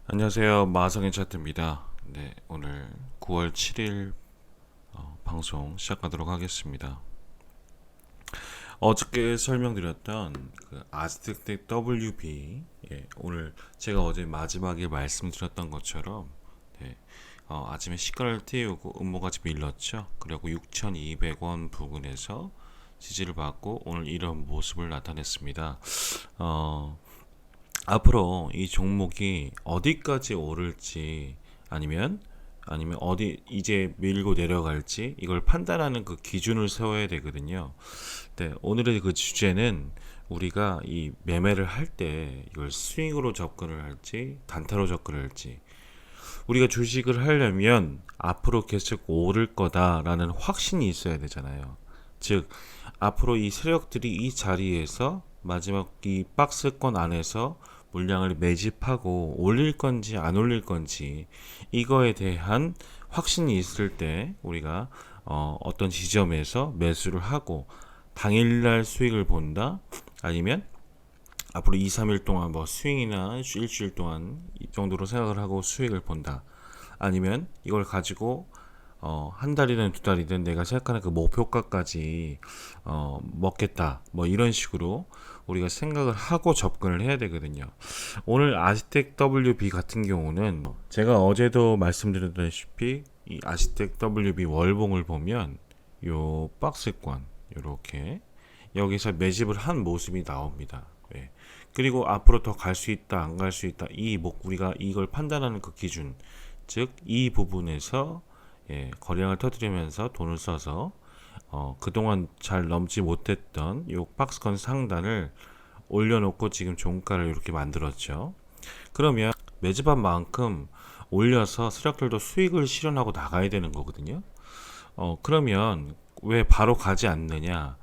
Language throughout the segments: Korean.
안녕하세요. 마성의 차트입니다. 네, 오늘 9월 7일 방송 시작하도록 하겠습니다. 어저께 설명드렸던 그 아즈텍 WB, 오늘 제가 어제 마지막에 말씀드렸던 것처럼 아침에 시가를 띄우고 음모까지 밀렸죠. 그리고 6,200원 부근에서 지지를 받고 오늘 이런 모습을 나타냈습니다. 앞으로 이 종목이 어디까지 오를지 아니면 어디 이제 밀고 내려갈지 이걸 판단하는 그 기준을 세워야 되거든요. 네, 오늘의 그 주제는 우리가 이 매매를 할 때 이걸 스윙으로 접근을 할지 단타로 접근을 할지, 우리가 주식을 하려면 앞으로 계속 오를 거다라는 확신이 있어야 되잖아요. 즉 앞으로 이 세력들이 이 자리에서 마지막 이 박스권 안에서 물량을 매집하고 올릴 건지 안 올릴 건지 이거에 대한 확신이 있을 때 우리가 어떤 지점에서 매수를 하고 당일날 수익을 본다, 아니면 앞으로 2, 3일 동안 뭐 스윙이나 일주일 동안 이 정도로 생각을 하고 수익을 본다, 아니면 이걸 가지고 한 달이든 두 달이든 내가 생각하는 그 목표가까지 먹겠다, 뭐 이런 식으로 우리가 생각을 하고 접근을 해야 되거든요. 오늘 아시텍 WB 같은 경우는 제가 어제도 말씀드렸다시피 이 아시텍 WB 월봉을 보면 요 박스권 요렇게 여기서 매집을 한 모습이 나옵니다. 예. 그리고 앞으로 더 갈 수 있다 안 갈 수 있다, 우리가 이걸 판단하는 그 기준, 즉 이 부분에서 거래량을 터뜨리면서 돈을 써서 그동안 잘 넘지 못했던 요 박스권 상단을 올려놓고 지금 종가를 이렇게 만들었죠. 그러면 매집한 만큼 올려서 세력들도 수익을 실현하고 나가야 되는 거거든요. 그러면 왜 바로 가지 않느냐?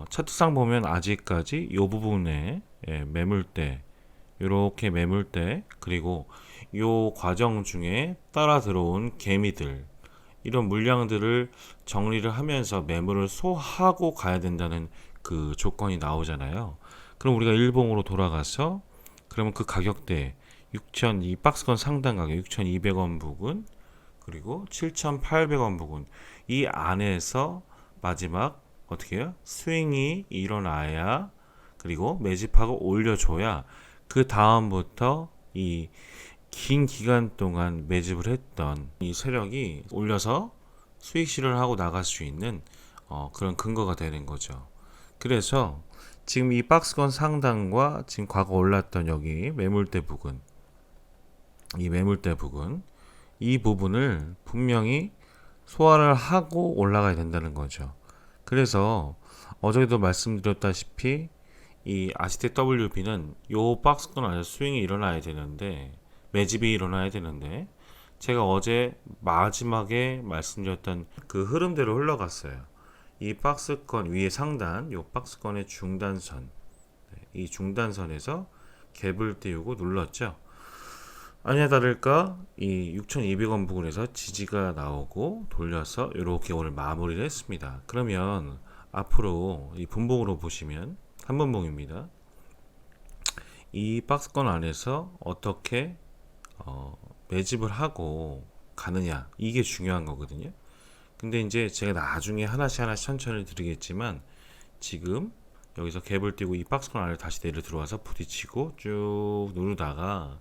차트상 보면 아직까지 이 부분에 매물대, 이렇게 매물대, 그리고 이 과정 중에 따라 들어온 개미들, 이런 물량들을 정리를 하면서 매물을 소화하고 가야 된다는 그 조건이 나오잖아요. 그럼 우리가 일봉으로 돌아가서 그러면 그 가격대 6천, 이 박스권 상단 가격 6,200원 부근, 그리고 7,800원 부근, 이 안에서 마지막 어떻게 해요? 스윙이 일어나야, 그리고 매집하고 올려줘야 그 다음부터 이 긴 기간 동안 매집을 했던 이 세력이 올려서 수익 실현을 하고 나갈 수 있는 그런 근거가 되는 거죠. 그래서 지금 이 박스권 상단과 지금 과거 올랐던 여기 매물대 부근, 이 매물대 부근, 이 부분을 분명히 소화를 하고 올라가야 된다는 거죠. 그래서 어제도 말씀드렸다시피 이 아시텍 WB는 요 박스권 안에서 스윙이 일어나야 되는데, 매집이 일어나야 되는데, 제가 어제 마지막에 말씀드렸던 그 흐름대로 흘러갔어요. 이 박스권 위에 상단, 요 박스권의 중단선, 이 중단선에서 갭을 띄우고 눌렀죠. 아니나 다를까 이 6,200원 부근에서 지지가 나오고 돌려서 이렇게 오늘 마무리를 했습니다. 그러면 앞으로 이 분봉으로 보시면 한 분봉입니다. 이 박스권 안에서 어떻게 매집을 하고 가느냐, 이게 중요한 거거든요. 근데 이제 제가 나중에 하나씩 천천히 드리겠지만, 지금 여기서 갭을 띄고 이 박스권 안에 다시 내려 들어와서 부딪히고 쭉 누르다가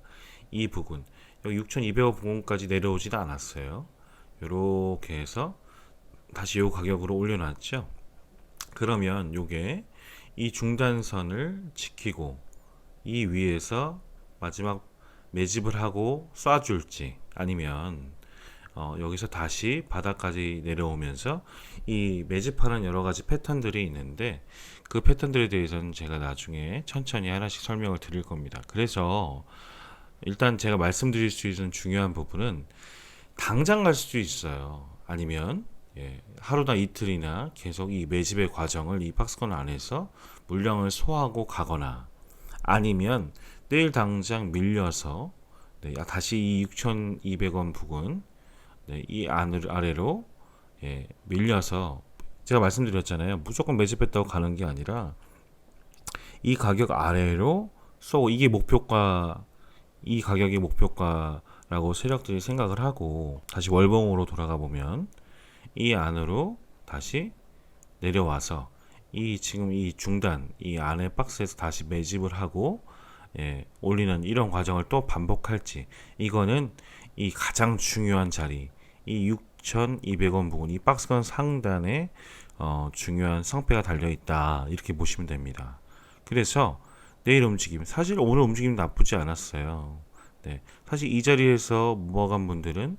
이 부분 여기 6,200원 부근까지 내려오지도 않았어요. 이렇게 해서 다시 요 가격으로 올려놨죠. 그러면 요게 이 중단선을 지키고 이 위에서 마지막 매집을 하고 쏴줄지, 아니면 여기서 다시 바닥까지 내려오면서 이 매집하는 여러 가지 패턴들이 있는데, 그 패턴들에 대해서는 제가 나중에 천천히 하나씩 설명을 드릴 겁니다. 그래서 일단 제가 말씀드릴 수 있는 중요한 부분은 당장 갈 수도 있어요. 아니면 하루나 이틀이나 계속 이 매집의 과정을 이 박스권 안에서 물량을 소화하고 가거나, 아니면 내일 당장 밀려서 다시 이 6,200원 부근, 이 아래로 밀려서, 제가 말씀드렸잖아요. 무조건 매집했다고 가는 게 아니라 이 가격 아래로 쏘고, 이게 목표가 이 가격이 목표가라고 세력들이 생각을 하고 다시 월봉으로 돌아가 보면 이 안으로 다시 내려와서 이 지금 이 중단 이 안에 박스에서 다시 매집을 하고 올리는 이런 과정을 또 반복할지, 이거는 이 가장 중요한 자리, 이 6,200원 부근, 이 박스권 상단에 중요한 성패가 달려 있다, 이렇게 보시면 됩니다. 그래서 내일 움직임, 사실 오늘 움직임 나쁘지 않았어요. 네, 사실 이 자리에서 모아간 분들은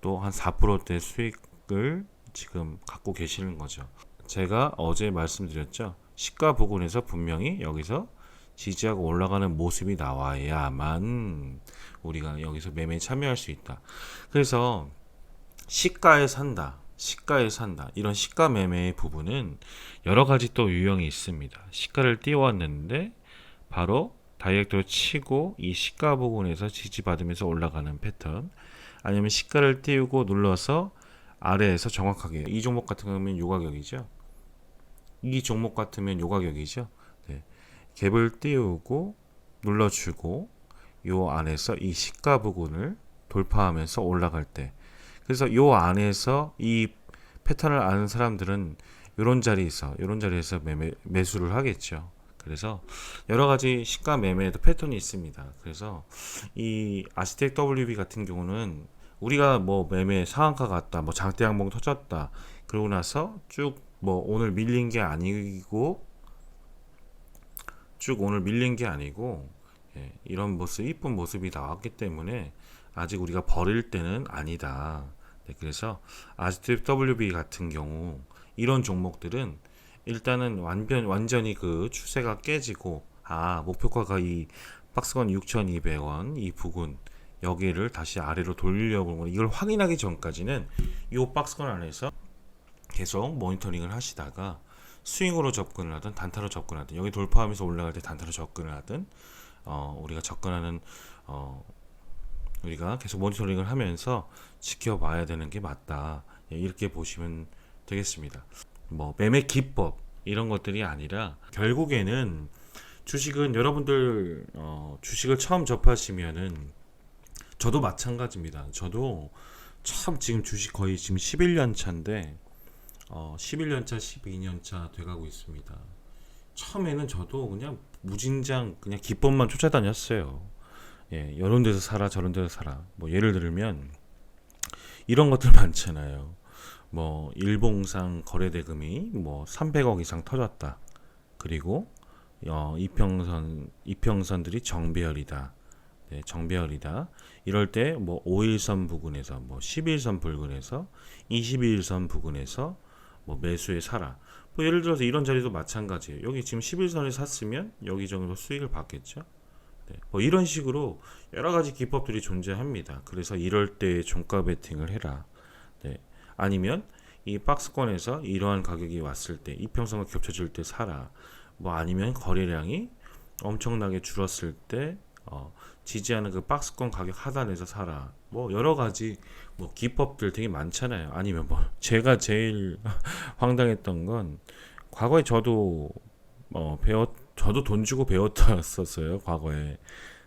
또 한 4%대 수익을 지금 갖고 계시는 거죠. 제가 어제 말씀드렸죠. 시가 부근에서 분명히 여기서 지지하고 올라가는 모습이 나와야만 우리가 여기서 매매에 참여할 수 있다. 그래서 시가에 산다, 시가에 산다, 이런 시가 매매의 부분은 여러 가지 또 유형이 있습니다. 시가를 띄웠는데 바로 다이렉트로 치고 이 시가 부분에서 지지받으면서 올라가는 패턴, 아니면 시가를 띄우고 눌러서 아래에서 정확하게, 이 종목 같은 경우는 요 가격이죠. 이 종목 같으면 요 가격이죠. 네. 갭을 띄우고 눌러주고 요 안에서 이 시가 부분을 돌파하면서 올라갈 때, 그래서 요 안에서 이 패턴을 아는 사람들은 요런 자리에서 매수를 하겠죠. 그래서 여러 가지 시가 매매에도 패턴이 있습니다. 그래서 이 아시텍 WB 같은 경우는 우리가 뭐 매매 상한가 갔다, 뭐 장대 양봉 터졌다, 그러고 나서 쭉 뭐 오늘 밀린 게 아니고 이런 모습, 이쁜 모습이 나왔기 때문에 아직 우리가 버릴 때는 아니다. 그래서 아시텍 WB 같은 경우 이런 종목들은 일단은 완전히 그 추세가 깨지고, 목표가가 이 박스권 6,200원 이 부근 여기를 다시 아래로 돌리려고 하는 거, 이걸 확인하기 전까지는 이 박스권 안에서 계속 모니터링을 하시다가 스윙으로 접근을 하든 단타로 접근하든, 여기 돌파하면서 올라갈 때 단타로 접근을 하든 우리가 접근하는 우리가 계속 모니터링을 하면서 지켜봐야 되는 게 맞다, 이렇게 보시면 되겠습니다. 뭐 매매 기법 이런 것들이 아니라, 결국에는 주식은 여러분들 주식을 처음 접하시면은 저도 마찬가지입니다. 저도 참 지금 주식 거의 지금 11년 차인데 11년 차, 12년 차 돼가고 있습니다. 처음에는 저도 그냥 무진장 그냥 기법만 쫓아다녔어요. 이런 데서 사라 저런 데서 사라. 뭐 예를 들면 이런 것들 많잖아요. 뭐 일봉상 거래대금이 뭐 300억 이상 터졌다. 그리고 이평선들이 정배열이다. 정배열이다. 이럴 때 뭐 5일선 부근에서 뭐 11선 부근에서 21선 부근에서 뭐 매수에 사라. 뭐 예를 들어서 이런 자리도 마찬가지예요. 여기 지금 11선에 샀으면 여기 정도 수익을 받겠죠. 뭐 이런 식으로 여러 가지 기법들이 존재합니다. 그래서 이럴 때 종가 베팅을 해라. 아니면 이 박스권에서 이러한 가격이 왔을 때 이평선과 겹쳐질 때 사라. 뭐 아니면 거래량이 엄청나게 줄었을 때 지지하는 그 박스권 가격 하단에서 사라. 뭐 여러 가지 뭐 기법들 되게 많잖아요. 아니면 뭐 제가 제일 황당했던 건, 과거에 저도 저도 돈 주고 배웠었어요.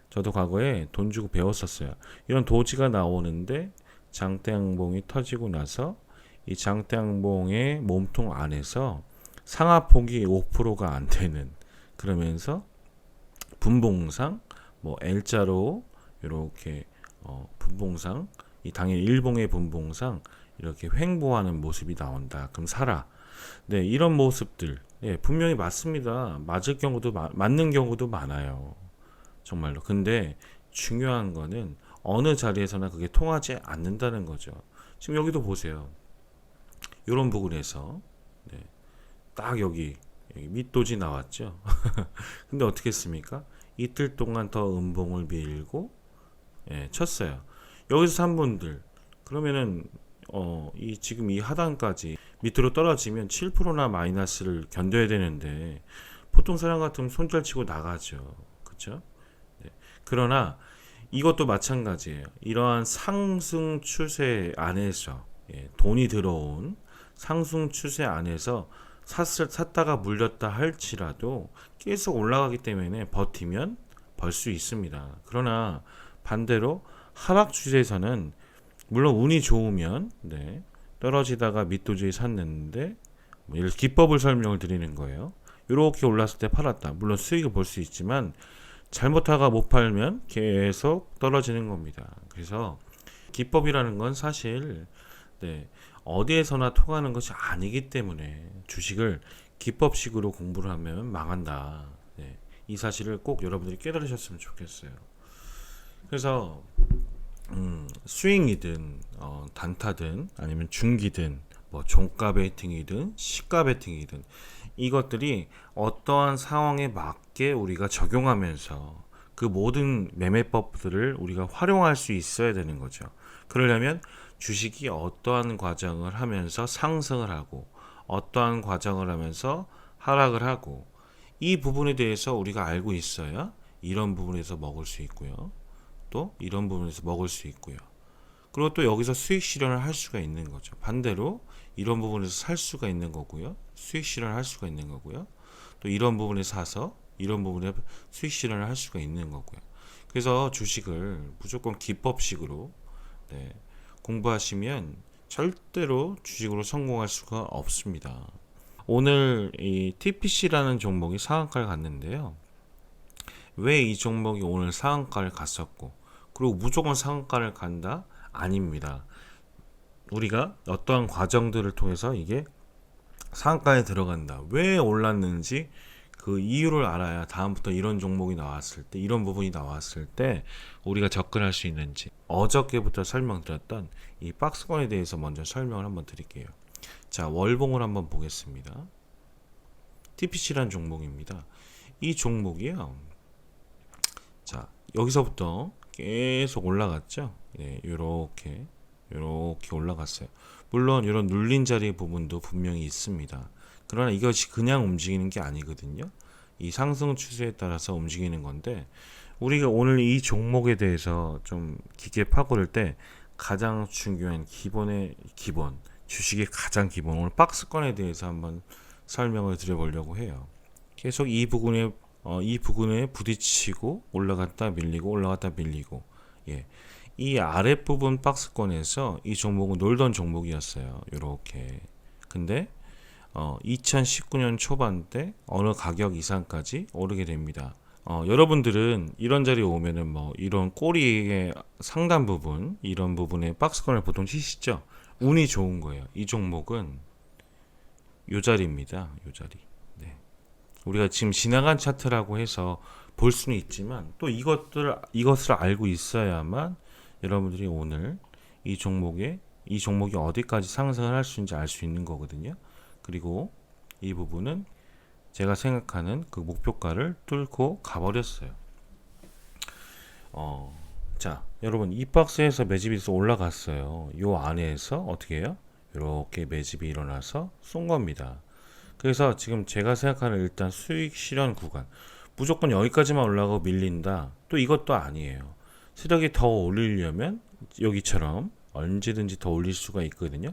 저도 과거에 돈 주고 배웠었어요. 이런 도지가 나오는데 장대양봉이 터지고 나서 이 장대양봉의 몸통 안에서 상하폭이 5%가 안 되는, 그러면서 분봉상 뭐 L자로 이렇게 분봉상, 이 당일 일봉의 분봉상 이렇게 횡보하는 모습이 나온다. 그럼 사라. 이런 모습들 분명히 맞습니다. 맞는 경우도 많아요. 정말로. 근데 중요한 거는 어느 자리에서나 그게 통하지 않는다는 거죠. 지금 여기도 보세요. 이런 부분에서 딱 여기 밑도지 나왔죠. 근데 어떻게 했습니까? 이틀 동안 더 음봉을 밀고 쳤어요. 여기서 산 분들, 그러면은 지금 이 하단까지 밑으로 떨어지면 7%나 마이너스를 견뎌야 되는데, 보통 사람 같으면 손절 치고 나가죠. 그렇죠? 그러나 이것도 마찬가지예요. 이러한 상승 추세 안에서 돈이 들어온 상승 추세 안에서 샀다가 물렸다 할지라도 계속 올라가기 때문에 벌 수 있습니다. 그러나 반대로 하락 추세에서는 물론 운이 좋으면 떨어지다가 밑도주에 샀는데 기법을 설명을 드리는 거예요. 이렇게 올랐을 때 팔았다. 물론 수익을 볼 수 있지만 잘못하가 못 팔면 계속 떨어지는 겁니다. 그래서 기법이라는 건 사실 어디에서나 통하는 것이 아니기 때문에 주식을 기법식으로 공부를 하면 망한다. 이 사실을 꼭 여러분들이 깨달으셨으면 좋겠어요. 그래서 스윙이든 단타든 아니면 중기든 뭐 종가 베이팅이든 시가 베이팅이든 이것들이 어떠한 상황에 맞게 우리가 적용하면서 그 모든 매매법들을 우리가 활용할 수 있어야 되는 거죠. 그러려면 주식이 어떠한 과정을 하면서 상승을 하고 어떠한 과정을 하면서 하락을 하고 이 부분에 대해서 우리가 알고 있어야 이런 부분에서 먹을 수 있고요. 또 이런 부분에서 먹을 수 있고요. 그리고 또 여기서 수익 실현을 할 수가 있는 거죠. 반대로 이런 부분에서 살 수가 있는 거고요. 수익 실현을 할 수가 있는 거고요. 또 이런 부분에 사서 이런 부분에 수익 실현을 할 수가 있는 거고요. 그래서 주식을 무조건 기법식으로 공부하시면 절대로 주식으로 성공할 수가 없습니다. 오늘 이 TPC라는 종목이 상한가를 갔는데요. 왜 이 종목이 오늘 상한가를 갔었고 그리고 무조건 상한가를 간다? 아닙니다. 우리가 어떠한 과정들을 통해서 이게 상한가에 들어간다. 왜 올랐는지 그 이유를 알아야 다음부터 이런 종목이 나왔을 때 이런 부분이 나왔을 때 우리가 접근할 수 있는지 어저께부터 설명드렸던 이 박스권에 대해서 먼저 설명을 한번 드릴게요. 자, 월봉을 한번 보겠습니다. TPC란 종목입니다. 이 종목이요. 자, 여기서부터 계속 올라갔죠. 요렇게 올라갔어요. 물론 이런 눌린 자리 부분도 분명히 있습니다. 그러나 이것이 그냥 움직이는 게 아니거든요. 이 상승 추세에 따라서 움직이는 건데 우리가 오늘 이 종목에 대해서 좀 깊게 파고들 때 가장 중요한 기본의 기본, 주식의 가장 기본, 오늘 박스권에 대해서 한번 설명을 드려보려고 해요. 계속 이 부분에 부딪히고 올라갔다 밀리고 올라갔다 밀리고 이 아랫부분 박스권에서 이 종목은 놀던 종목이었어요. 요렇게. 근데 2019년 초반 때 어느 가격 이상까지 오르게 됩니다. 여러분들은 이런 자리에 오면은 뭐 이런 꼬리의 상단 부분, 이런 부분에 박스권을 보통 치시죠. 운이 좋은 거예요. 이 종목은 요 자리입니다. 요 자리. 우리가 지금 지나간 차트라고 해서 볼 수는 있지만 또 이것을 알고 있어야만 여러분들이 오늘 이 종목이 어디까지 상승을 할 수 있는지 알 수 있는 거거든요. 그리고 이 부분은 제가 생각하는 그 목표가를 뚫고 가버렸어요. 자, 여러분 이 박스에서 매집이 올라갔어요. 요 안에서 어떻게 해요? 이렇게 매집이 일어나서 쏜 겁니다. 그래서 지금 제가 생각하는 일단 수익 실현 구간 무조건 여기까지만 올라가고 밀린다. 또 이것도 아니에요. 세력이 더 올리려면 여기처럼 언제든지 더 올릴 수가 있거든요.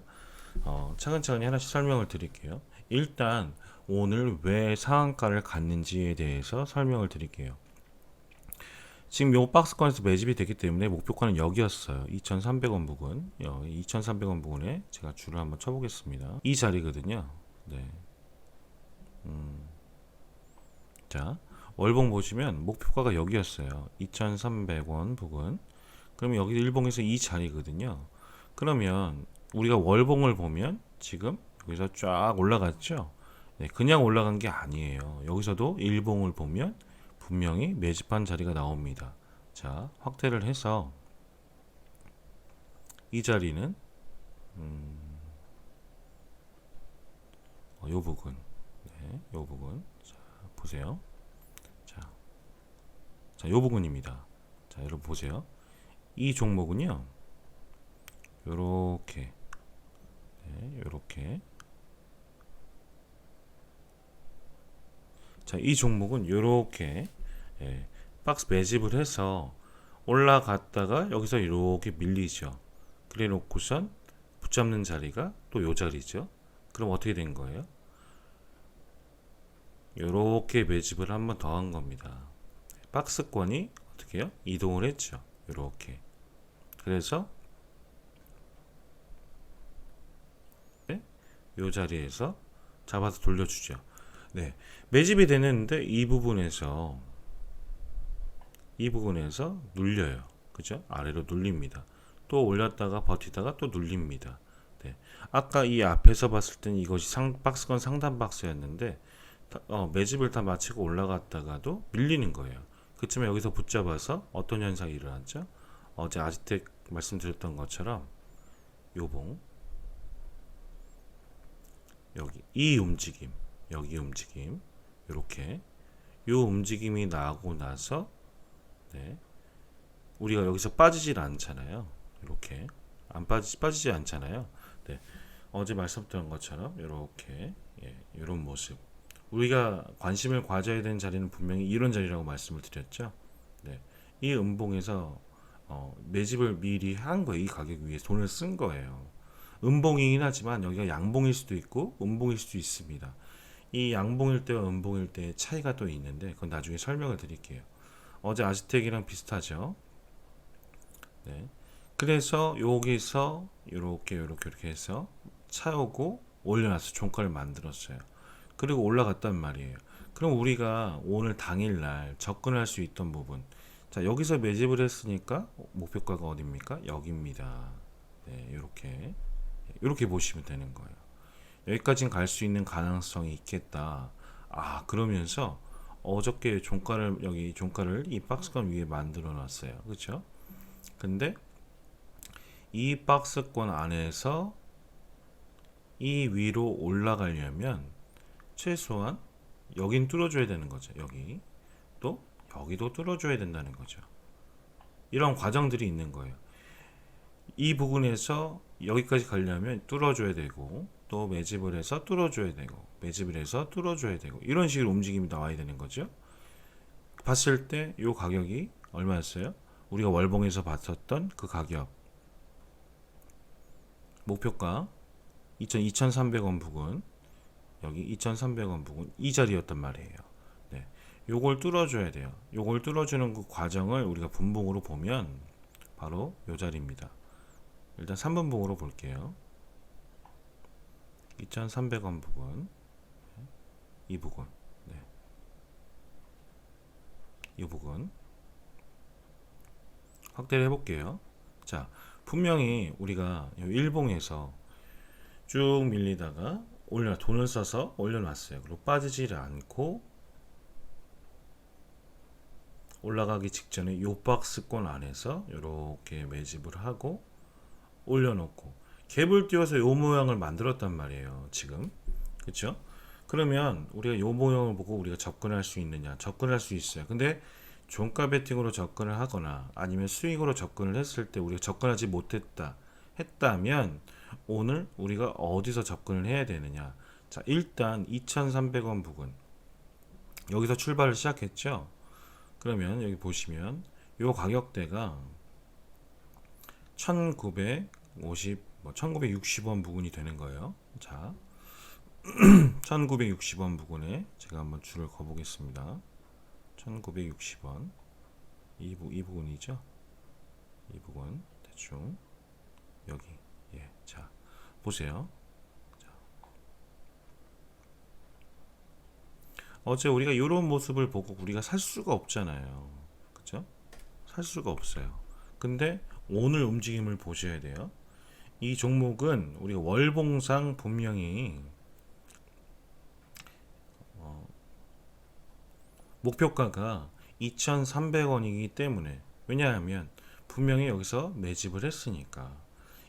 차근차근히 하나씩 설명을 드릴게요. 일단 오늘 왜 상한가를 갔는지에 대해서 설명을 드릴게요. 지금 요 박스권에서 매집이 됐기 때문에 목표가는 여기였어요. 2,300원 부근. 2,300원 부근에 제가 줄을 한번 쳐보겠습니다. 이 자리거든요. 자, 월봉 보시면 목표가가 여기였어요. 2,300원 부근. 그러면 여기 일봉에서 이 자리거든요. 그러면 우리가 월봉을 보면 지금 여기서 쫙 올라갔죠. 그냥 올라간 게 아니에요. 여기서도 일봉을 보면 분명히 매집한 자리가 나옵니다. 자, 확대를 해서 이 자리는 요 부분, 요 부분. 자, 보세요. 자, 요 부분입니다. 자, 여러분 보세요. 이 종목은요, 요렇게, 요렇게. 자, 이 종목은 요렇게 박스 매집을 해서 올라갔다가 여기서 이렇게 밀리죠. 그래 놓고선 붙잡는 자리가 또 요 자리죠. 그럼 어떻게 된 거예요? 요렇게 매집을 한 번 더 한 겁니다. 박스권이 어떻게 해요? 이동을 했죠. 이렇게. 그래서 이 자리에서 잡아서 돌려주죠. 네, 매집이 되는데 이 부분에서 눌려요. 그죠? 아래로 눌립니다. 또 올렸다가 버티다가 또 눌립니다. 네. 아까 이 앞에서 봤을 때는 이것이 박스권 상단 박스였는데 매집을 다 마치고 올라갔다가도 밀리는 거예요. 그쯤에 여기서 붙잡아서 어떤 현상이 일어났죠? 어제 아지텍 말씀드렸던 것처럼 요봉 여기 여기 움직임 이렇게 요 움직임이 나고 나서 네, 우리가 여기서 빠지질 않잖아요. 이렇게 안 빠지지 않잖아요. 네, 어제 말씀드린 것처럼 이렇게 이런 모습. 우리가 관심을 가져야 되는 자리는 분명히 이런 자리라고 말씀을 드렸죠. 네, 이 음봉에서 매집을 미리 한 거예요. 이 가격 위에 돈을 쓴 거예요. 음봉이긴 하지만 여기가 양봉일 수도 있고 음봉일 수도 있습니다. 이 양봉일 때와 음봉일 때의 차이가 또 있는데 그건 나중에 설명을 드릴게요. 어제 아즈텍이랑 비슷하죠. 네. 그래서 여기서 이렇게 해서 차오고 올려놔서 종가를 만들었어요. 그리고 올라갔단 말이에요. 그럼 우리가 오늘 당일날 접근할 수 있던 부분, 자 여기서 매집을 했으니까 목표가가 어디입니까? 여기입니다. 네, 이렇게 보시면 되는 거예요. 여기까지는 갈 수 있는 가능성이 있겠다. 아 그러면서 어저께 여기 종가를 이 박스권 위에 만들어 놨어요. 그렇죠? 근데 이 박스권 안에서 이 위로 올라가려면 최소한 여긴 뚫어줘야 되는 거죠. 여기도 뚫어줘야 된다는 거죠. 이런 과정들이 있는 거예요. 이 부분에서 여기까지 가려면 뚫어줘야 되고 또 매집을 해서 뚫어줘야 되고 매집을 해서 뚫어줘야 되고 이런 식으로 움직임이 나와야 되는 거죠. 봤을 때 이 가격이 얼마였어요? 우리가 월봉에서 봤었던 그 가격 목표가 2,300원 부근 여기 2,300원 부근 이 자리였단 말이에요. 네, 요걸 뚫어줘야 돼요. 요걸 뚫어주는 그 과정을 우리가 분봉으로 보면 바로 요 자리입니다. 일단 3분봉으로 볼게요. 2,300원 부근 이 부분 네. 이 부분 확대를 해볼게요. 자 분명히 우리가 일봉에서 쭉 밀리다가 돈을 써서 올려놨어요. 그리고 빠지질 않고 올라가기 직전에 요 박스권 안에서 이렇게 매집을 하고 올려놓고 갭을 띄워서 요 모양을 만들었단 말이에요. 지금 그렇죠? 그러면 우리가 요 모양을 보고 우리가 접근할 수 있느냐? 접근할 수 있어요. 근데 종가 베팅으로 접근을 하거나 아니면 수익으로 접근을 했을 때 우리가 접근하지 했다면 오늘 우리가 어디서 접근을 해야 되느냐? 자, 일단 2,300원 부근 여기서 출발을 시작했죠. 그러면 여기 보시면 요 가격대가 1960원 부근이 되는 거예요. 자, 1960원 부근에 제가 한번 줄을 그어보겠습니다. 1960원 이 부분이죠. 이 부분 대충 여기 자 보세요. 자, 어제 우리가 이런 모습을 보고 우리가 살 수가 없잖아요. 그죠? 살 수가 없어요. 근데 오늘 움직임을 보셔야 돼요. 이 종목은 우리가 월봉상 분명히 목표가가 2,300원이기 때문에 왜냐하면 분명히 여기서 매집을 했으니까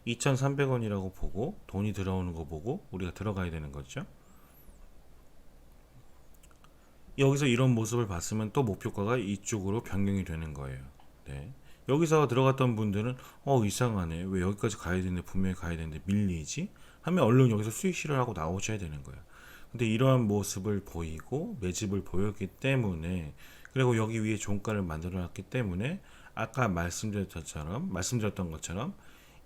2,300원이라고 보고 돈이 들어오는 거 보고 우리가 들어가야 되는 거죠. 여기서 이런 모습을 봤으면 또 목표가가 이쪽으로 변경이 되는 거예요. 네. 여기서 들어갔던 분들은 이상하네. 왜 여기까지 가야 되는데 분명히 가야 되는데 밀리지? 하면 얼른 여기서 수익 실현하고 나오셔야 되는 거예요. 근데 이러한 모습을 보이고 매집을 보였기 때문에 그리고 여기 위에 종가를 만들어 놨기 때문에 아까 말씀드렸던 것처럼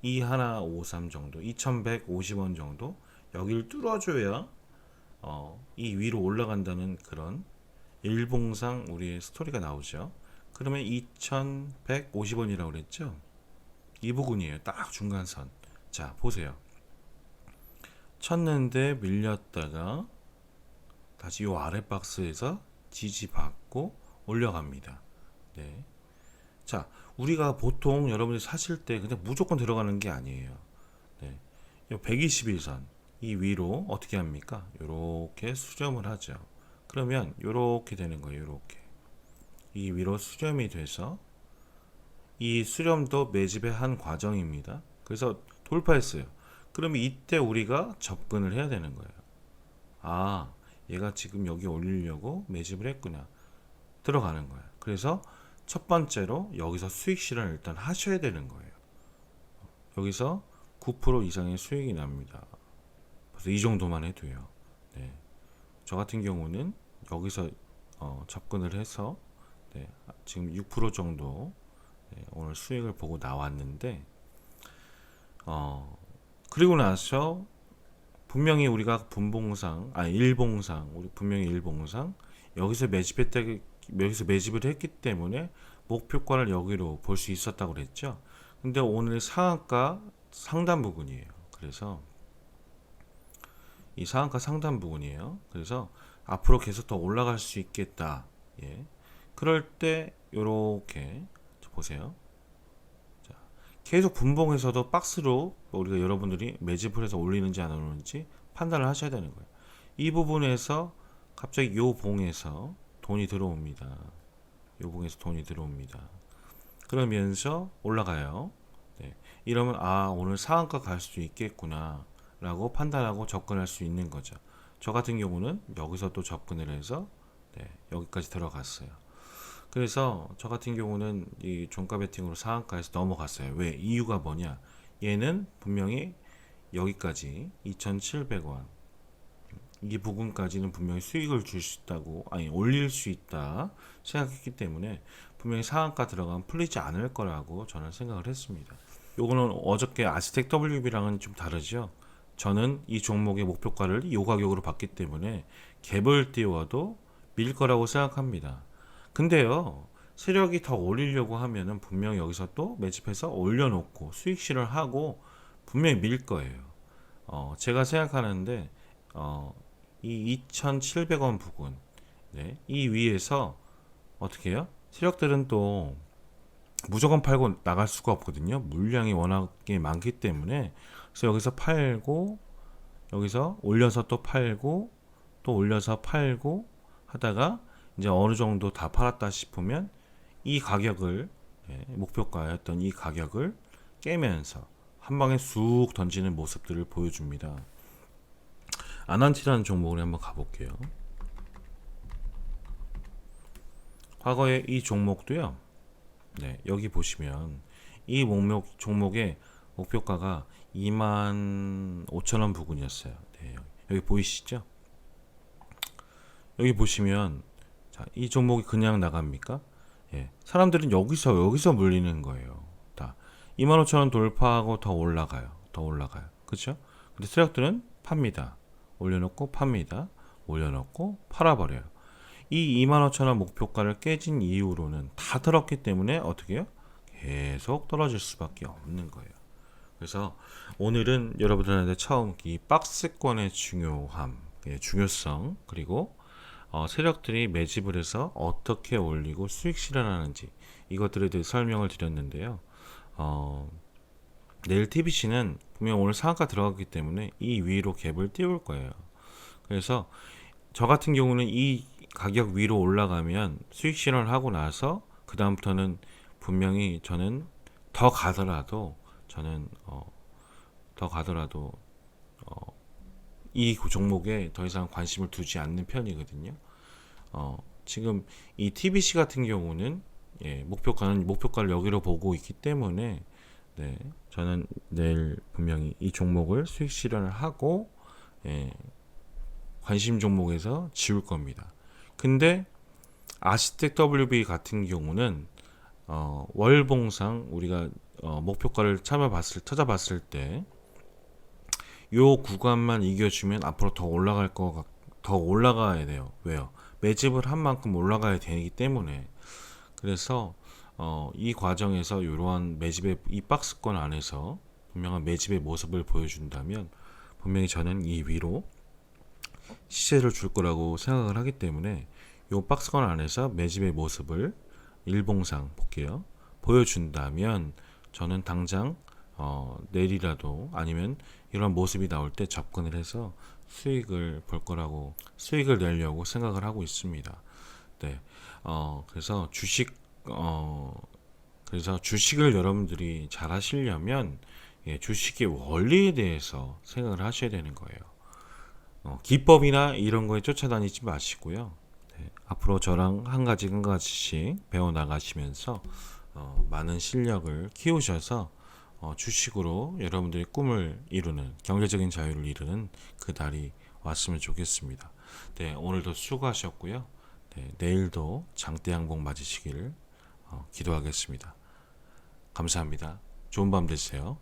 2153 정도 2150원 정도 여기를 뚫어줘야 이 위로 올라간다는 그런 일봉상 우리의 스토리가 나오죠. 그러면 2150원이라고 그랬죠? 이 부분이에요. 딱 중간선. 자, 보세요. 쳤는데 밀렸다가 다시 요 아래 박스에서 지지받고 올라갑니다. 네. 자, 우리가 보통 여러분이 사실 때 그냥 무조건 들어가는 게 아니에요. 네. 요 121선 이 위로 어떻게 합니까? 요렇게 수렴을 하죠. 그러면 요렇게 되는 거예요. 요렇게. 이 위로 수렴이 돼서 이 수렴도 매집의 한 과정입니다. 그래서 돌파했어요. 그러면 이때 우리가 접근을 해야 되는 거예요. 아, 얘가 지금 여기 올리려고 매집을 했구나. 들어가는 거예요. 그래서 첫 번째로 여기서 수익 실현을 일단 하셔야 되는 거예요. 여기서 9% 이상의 수익이 납니다. 그래서 이 정도만 해도요. 네. 저 같은 경우는 여기서 접근을 해서 네, 지금 6% 정도 네, 오늘 수익을 보고 나왔는데 그리고 나서 분명히 우리가 일봉상 우리 분명히 일봉상 여기서 매집을 했기 때문에 목표가를 여기로 볼 수 있었다고 그랬죠. 근데 오늘 상한가 상단 부분이에요. 그래서 이 상한가 상단 부분이에요. 그래서 앞으로 계속 더 올라갈 수 있겠다. 예. 그럴 때 요렇게 보세요. 자, 계속 분봉에서도 박스로 우리가 여러분들이 매집을 해서 올리는지 안 올리는지 판단을 하셔야 되는 거예요. 이 부분에서 갑자기 요 봉에서 돈이 들어옵니다. 요 봉에서 돈이 들어옵니다. 그러면서 올라가요. 네. 이러면 오늘 상한가 갈 수 있겠구나 라고 판단하고 접근할 수 있는 거죠. 저 같은 경우는 여기서 또 접근을 해서 네, 여기까지 들어갔어요. 그래서 저 같은 경우는 이 종가 베팅으로 상한가에서 넘어갔어요. 왜? 이유가 뭐냐? 얘는 분명히 여기까지 2,700원 이 부분까지는 분명히 수익을 줄 수 있다고 올릴 수 있다 생각했기 때문에 분명히 상한가 들어가면 풀리지 않을 거라고 저는 생각을 했습니다. 요거는 어저께 아스텍 WB랑은 좀 다르죠. 저는 이 종목의 목표가를 이 가격으로 봤기 때문에 갭을 띄워도 밀 거라고 생각합니다. 근데요, 세력이 더 올리려고 하면은 분명히 여기서 또 매집해서 올려놓고 수익 실현을 하고 분명히 밀 거예요. 제가 생각하는데 이 2,700원 부근, 네, 이 위에서 어떻게 해요? 세력들은 또 무조건 팔고 나갈 수가 없거든요. 물량이 워낙에 많기 때문에. 그래서 여기서 팔고 여기서 올려서 또 팔고 또 올려서 팔고 하다가 이제 어느 정도 다 팔았다 싶으면 이 가격을 목표가였던 이 가격을 깨면서 한 방에 쑥 던지는 모습들을 보여줍니다. 아난티라는 종목을 한번 가볼게요. 과거에 이 종목도요. 네, 여기 보시면 이 종목의 목표가가 25,000원 부근이었어요. 네, 여기 보이시죠? 여기 보시면 자, 이 종목이 그냥 나갑니까? 예, 사람들은 여기서 물리는 거예요. 다 25,000원 돌파하고 더 올라가요. 그렇죠? 근데 세력들은 팝니다. 올려놓고 팝니다. 올려놓고 팔아버려요. 이 25,000원 목표가를 깨진 이후로는 다 들었기 때문에 어떻게 해요? 계속 떨어질 수밖에 없는 거예요. 그래서 오늘은 여러분들한테 처음 이 박스권의 중요성 그리고 세력들이 매집을 해서 어떻게 올리고 수익 실현하는지 이것들에 대해 설명을 드렸는데요. 내일 TBC는 분명 오늘 상한가 들어갔기 때문에 이 위로 갭을 띄울 거예요. 그래서 저 같은 경우는 이 가격 위로 올라가면 수익 실현을 하고 나서 그 다음부터는 분명히 저는 더 가더라도 이 종목에 더 이상 관심을 두지 않는 편이거든요. 지금 이 TBC 같은 경우는 목표가를 여기로 보고 있기 때문에 네, 저는 내일 분명히 이 종목을 수익 실현을 하고 관심 종목에서 지울 겁니다. 근데 아스텍 WB 같은 경우는 월봉상 우리가 목표가를 찾아봤을 때 요 구간만 이겨주면 앞으로 더 올라가야 돼요. 왜요? 매집을 한 만큼 올라가야 되기 때문에. 그래서 이 과정에서 이러한 매집의 이 박스권 안에서 분명한 매집의 모습을 보여준다면 분명히 저는 이 위로 시세를 줄 거라고 생각을 하기 때문에 이 박스권 안에서 매집의 모습을 일봉상 볼게요. 보여준다면 저는 당장 내일이라도 아니면 이런 모습이 나올 때 접근을 해서 수익을 내려고 생각을 하고 있습니다. 네, 그래서 그래서 주식을 여러분들이 잘 하시려면 주식의 원리에 대해서 생각을 하셔야 되는 거예요. 기법이나 이런 거에 쫓아다니지 마시고요. 네, 앞으로 저랑 한 가지씩 배워 나가시면서 많은 실력을 키우셔서 주식으로 여러분들의 꿈을 이루는 경제적인 자유를 이루는 그 날이 왔으면 좋겠습니다. 네, 오늘도 수고하셨고요. 네, 내일도 장대양복 맞으시기를 기도하겠습니다. 감사합니다. 좋은 밤 되세요.